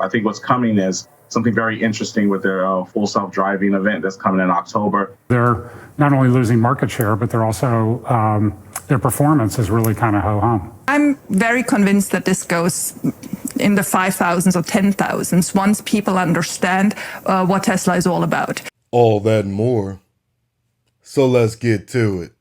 I think what's coming is something very interesting with their full self-driving event that's coming in October. They're not only losing market share, but they're also, their performance is really kind of ho-hum. I'm very convinced that this goes in the 5,000s or 10,000s once people understand what Tesla is all about. All that and more. So let's get to it.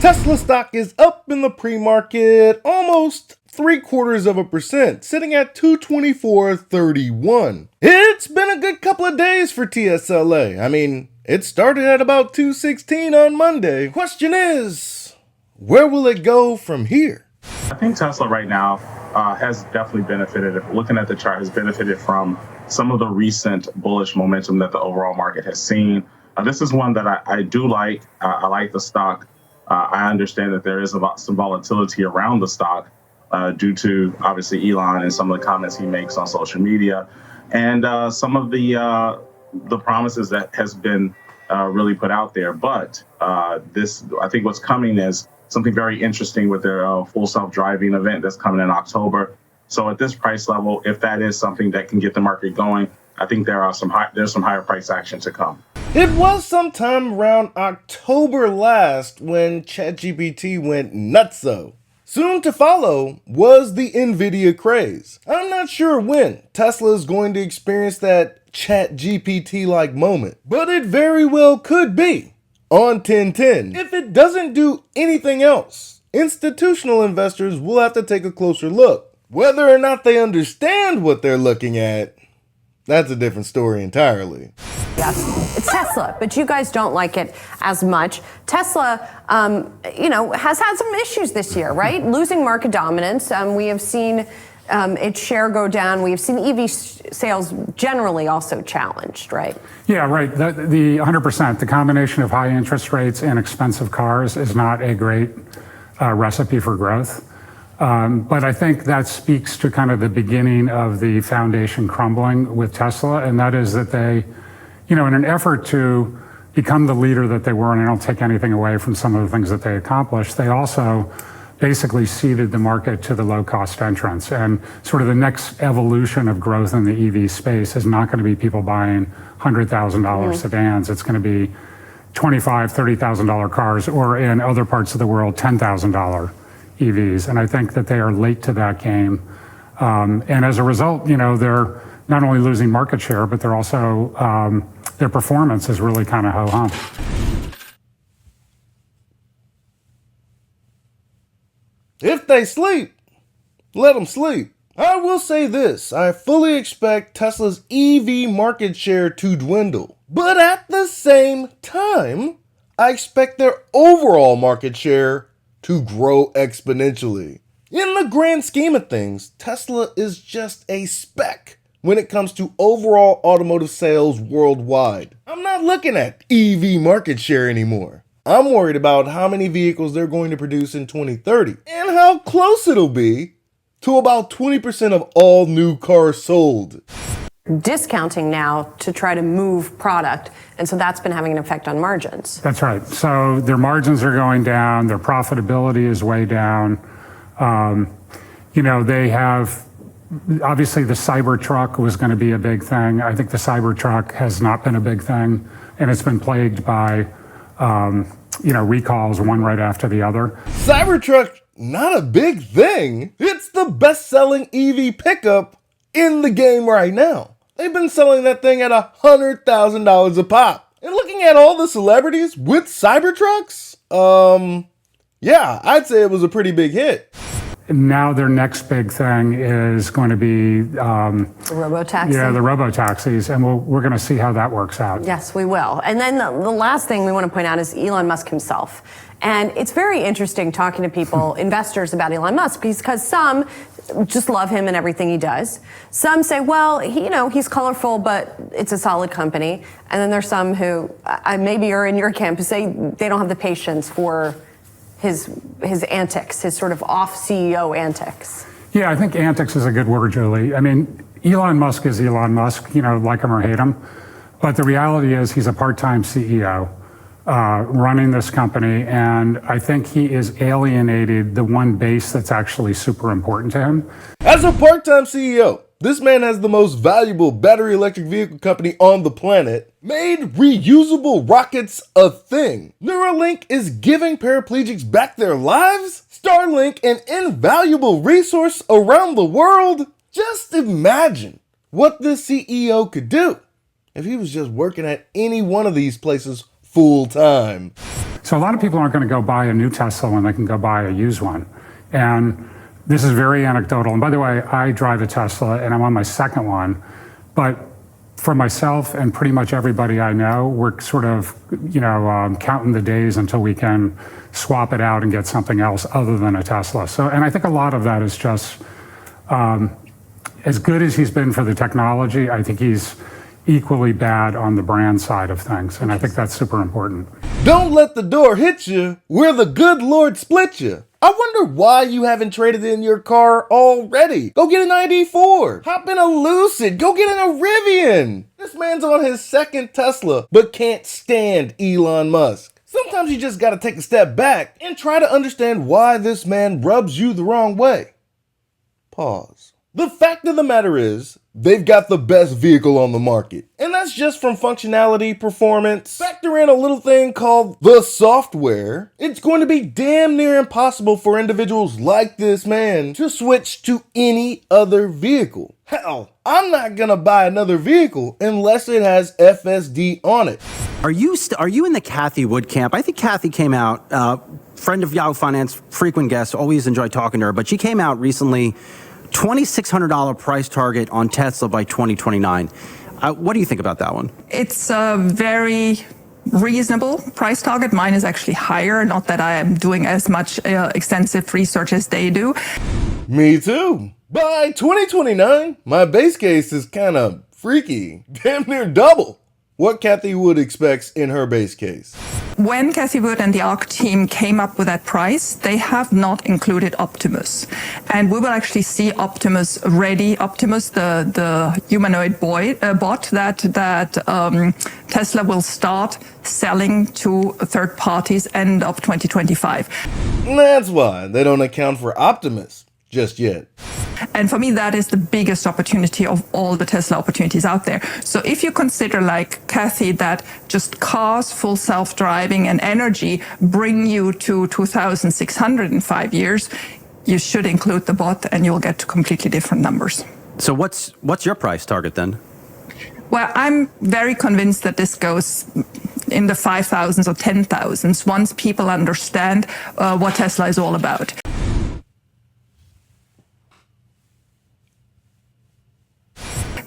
Tesla stock is up in the pre-market almost 0.75%, sitting at 224.31. It's been a good couple of days for TSLA. I mean, it started at about 216 on Monday. Question is, where will it go from here? I think Tesla right now has definitely benefited, if looking at the chart, has benefited from some of the recent bullish momentum that the overall market has seen. This is one that I do like. I like the stock. I understand that there is some volatility around the stock due to, obviously, Elon and some of the comments he makes on social media, and some of the promises that has been really put out there. But I think what's coming is something very interesting with their full self-driving event that's coming in October. So at this price level, if that is something that can get the market going, I think there's some higher price action to come. It was sometime around October last when ChatGPT went nutso. Soon to follow was the Nvidia craze. I'm not sure when Tesla is going to experience that ChatGPT-like moment, but it very well could be on 10/10. If it doesn't do anything else, institutional investors will have to take a closer look. Whether or not they understand what they're looking at, that's a different story entirely. Yes, it's Tesla, but you guys don't like it as much. Tesla, has had some issues this year, right? Losing market dominance. We have seen its share go down. We have seen EV sales generally also challenged, right? Yeah, right. The 100%, the combination of high interest rates and expensive cars is not a great recipe for growth. But I think that speaks to kind of the beginning of the foundation crumbling with Tesla, and that is that they, in an effort to become the leader that they were, and I don't take anything away from some of the things that they accomplished, they also basically ceded the market to the low-cost entrants. And sort of the next evolution of growth in the EV space is not going to be people buying $100,000 sedans. It's going to be $25,000, $30,000 cars, or in other parts of the world, $10,000 EVs. And I think that they are late to that game. And as a result, they're not only losing market share, but they're also, their performance is really kind of ho-hum. If they sleep, let them sleep. I will say this, I fully expect Tesla's EV market share to dwindle. But at the same time, I expect their overall market share to grow exponentially. In the grand scheme of things, Tesla is just a speck when it comes to overall automotive sales worldwide. I'm not looking at EV market share anymore. I'm worried about how many vehicles they're going to produce in 2030 and how close it'll be to about 20% of all new cars sold. Discounting now to try to move product, and so that's been having an effect on margins. That's right. So their margins are going down, their profitability is way down. They have, obviously the Cybertruck was going to be a big thing. I think the Cybertruck has not been a big thing, and it's been plagued by recalls, one right after the other. Cybertruck, not a big thing. It's the best-selling EV pickup in the game right now. They've been selling that thing at $100,000 a pop. And looking at all the celebrities with Cybertrucks, yeah, I'd say it was a pretty big hit. Now their next big thing is going to be the robotaxi. Yeah, the robotaxis, and we're going to see how that works out. Yes, we will. And then the last thing we want to point out is Elon Musk himself. And it's very interesting talking to people, investors, about Elon Musk, because some just love him and everything he does. Some say, well, he's colorful, but it's a solid company. And then there's some who maybe are in your camp who say they don't have the patience for his antics, his sort of off-CEO antics. Yeah, I think antics is a good word, Julie. I mean, Elon Musk is Elon Musk, like him or hate him. But the reality is he's a part-time CEO running this company, and I think he is alienated the one base that's actually super important to him. As a part-time CEO, This man has the most valuable battery electric vehicle company on the planet, made reusable rockets a thing. Neuralink is giving paraplegics back their lives? Starlink, an invaluable resource around the world? Just imagine what this CEO could do if he was just working at any one of these places full time. So a lot of people aren't going to go buy a new Tesla when they can go buy a used one. And this is very anecdotal. And by the way, I drive a Tesla and I'm on my second one. But for myself and pretty much everybody I know, we're sort of, counting the days until we can swap it out and get something else other than a Tesla. So, and I think a lot of that is just, as good as he's been for the technology, I think he's equally bad on the brand side of things. And I think that's super important. Don't let the door hit you where the good Lord split you. I wonder why you haven't traded in your car already. Go get an ID4. Hop in a Lucid. Go get in a Rivian. This man's on his second Tesla, but can't stand Elon Musk. Sometimes you just gotta take a step back and try to understand why this man rubs you the wrong way. Pause. The fact of the matter is, they've got the best vehicle on the market. And that's just from functionality, performance. Factor in a little thing called the software. It's going to be damn near impossible for individuals like this man to switch to any other vehicle. Hell, I'm not gonna buy another vehicle unless it has FSD on it. Are you in the Cathie Wood camp? I think Cathie came out, friend of Yahoo Finance, frequent guest, always enjoy talking to her, but she came out recently, $2,600 price target on Tesla by 2029. What do you think about that one? It's a very reasonable price target. Mine is actually higher. Not that I am doing as much extensive research as they do. Me too. By 2029, my base case is kind of freaky. Damn near double what Cathie Wood expects in her base case. When Cathie Wood and the ARC team came up with that price, they have not included Optimus. And we will actually see Optimus ready, Optimus, the humanoid bot that Tesla will start selling to third parties end of 2025. That's why they don't account for Optimus just yet. And for me, that is the biggest opportunity of all the Tesla opportunities out there. So if you consider, like Cathie, that just cars, full self-driving and energy bring you to 2,600 in 5 years, you should include the bot and you'll get to completely different numbers. So what's your price target then? Well, I'm very convinced that this goes in the 5,000s or 10,000s once people understand what Tesla is all about.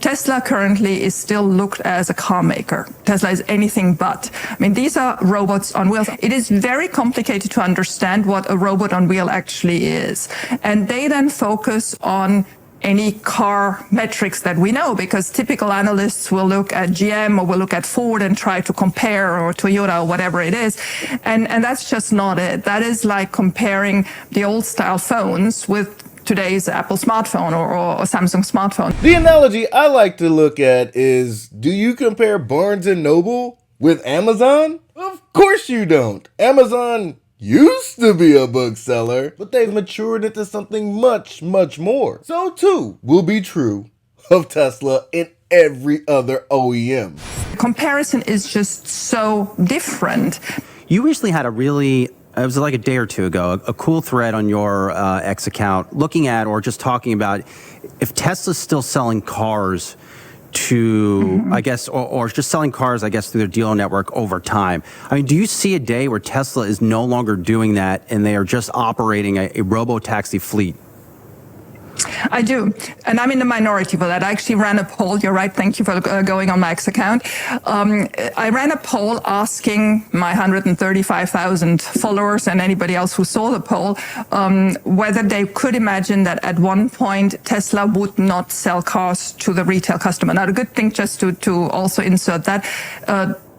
Tesla currently is still looked as a car maker. Tesla is anything but. I mean, these are robots on wheels. It is very complicated to understand what a robot on wheel actually is. And they then focus on any car metrics that we know, because typical analysts will look at GM or will look at Ford and try to compare, or Toyota or whatever it is. And that's just not it. That is like comparing the old style phones with today's Apple smartphone or Samsung smartphone. The analogy I like to look at is, do you compare Barnes & Noble with Amazon? Of course you don't. Amazon used to be a bookseller, but they've matured into something much, much more. So too will be true of Tesla and every other OEM. Comparison is just so different. You recently had it was like a day or two ago, a cool thread on your X account looking at, or just talking about, if Tesla's still selling cars to, I guess, or just selling cars, I guess, through their dealer network over time. I mean, do you see a day where Tesla is no longer doing that and they are just operating a robo-taxi fleet? I do. And I'm in the minority for that. I actually ran a poll. You're right. Thank you for going on my X account. I ran a poll asking my 135,000 followers and anybody else who saw the poll whether they could imagine that at one point Tesla would not sell cars to the retail customer. Now, the good thing, just to also insert that,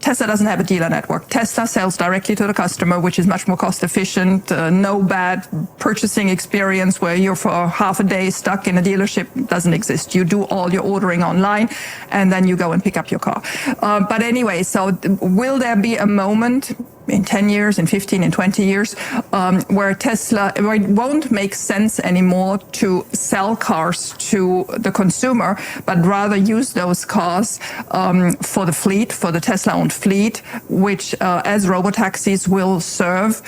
Tesla doesn't have a dealer network. Tesla sells directly to the customer, which is much more cost efficient. No bad purchasing experience where you're for half a day stuck in a dealership doesn't exist. You do all your ordering online and then you go and pick up your car. But anyway, so will there be a moment in 10 years, in 15, in 20 years, where it won't make sense anymore to sell cars to the consumer, but rather use those cars for the fleet, for the Tesla-owned fleet, which as robotaxis will serve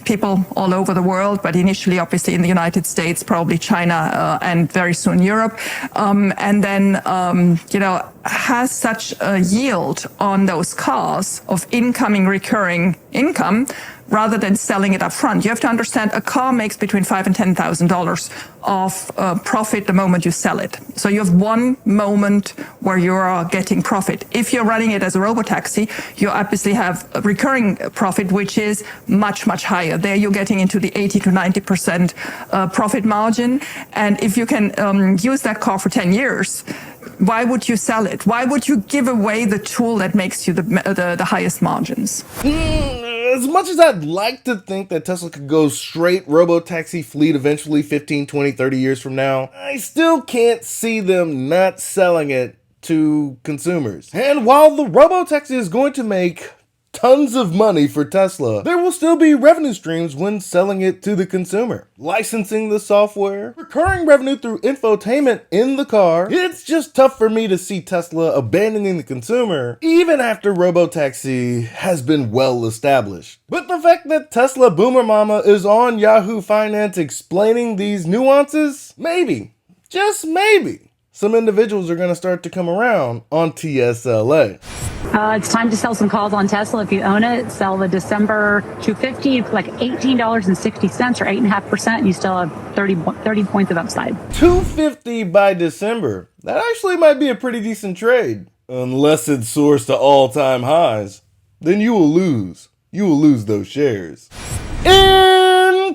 people all over the world, but initially, obviously, in the United States, probably China, and very soon Europe. And then, has such a yield on those cars of incoming recurring income rather than selling it up front. You have to understand a car makes between $5,000 and $10,000 of profit the moment you sell it. So you have one moment where you are getting profit. If you're running it as a robotaxi, you obviously have a recurring profit, which is much, much higher. There you're getting into the 80 to 90% profit margin. And if you can use that car for 10 years, why would you sell it? Why would you give away the tool that makes you the highest margins? As much as I'd like to think that Tesla could go straight robo-taxi fleet eventually 15, 20, 30 years from now, I still can't see them not selling it to consumers. And while the robo-taxi is going to make tons of money for Tesla, there will still be revenue streams when selling it to the consumer. Licensing the software, recurring revenue through infotainment in the car. It's just tough for me to see Tesla abandoning the consumer even after robotaxi has been well established. But the fact that Tesla Boomer Mama is on Yahoo Finance explaining these nuances, maybe, just maybe, some individuals are going to start to come around on TSLA. It's time to sell some calls on Tesla. If you own it, sell the December 250, like $18.60 or 8.5%. You still have 30 points of upside. 250 by December. That actually might be a pretty decent trade. Unless it soars to all-time highs. Then you will lose. You will lose those shares. In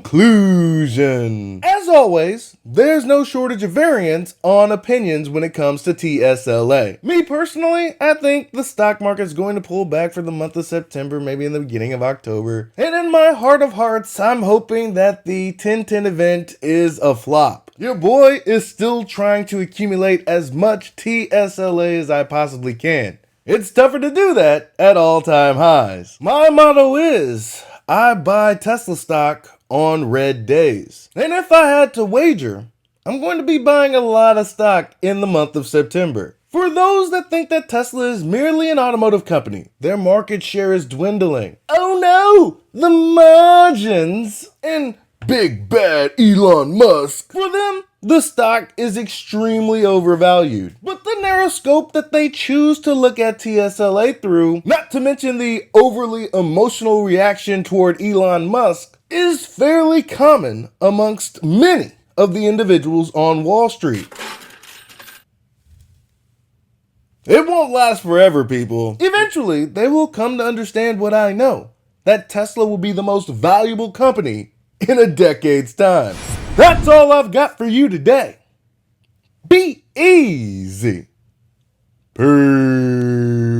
conclusion, as always, there's no shortage of variance on opinions when it comes to TSLA. Me personally, I think the stock market's going to pull back for the month of September, maybe in the beginning of October. And in my heart of hearts, I'm hoping that the 1010 event is a flop. Your boy is still trying to accumulate as much TSLA as I possibly can. It's tougher to do that at all-time highs. My motto is, I buy Tesla stock on red days. And if I had to wager, I'm going to be buying a lot of stock in the month of September. For those that think that Tesla is merely an automotive company, their market share is dwindling. Oh no, the margins. And big bad Elon Musk. For them, the stock is extremely overvalued. But the narrow scope that they choose to look at TSLA through, not to mention the overly emotional reaction toward Elon Musk, is fairly common amongst many of the individuals on Wall Street. It won't last forever, people. Eventually, they will come to understand what I know, that Tesla will be the most valuable company in a decade's time. That's all I've got for you today. Be easy. Peace.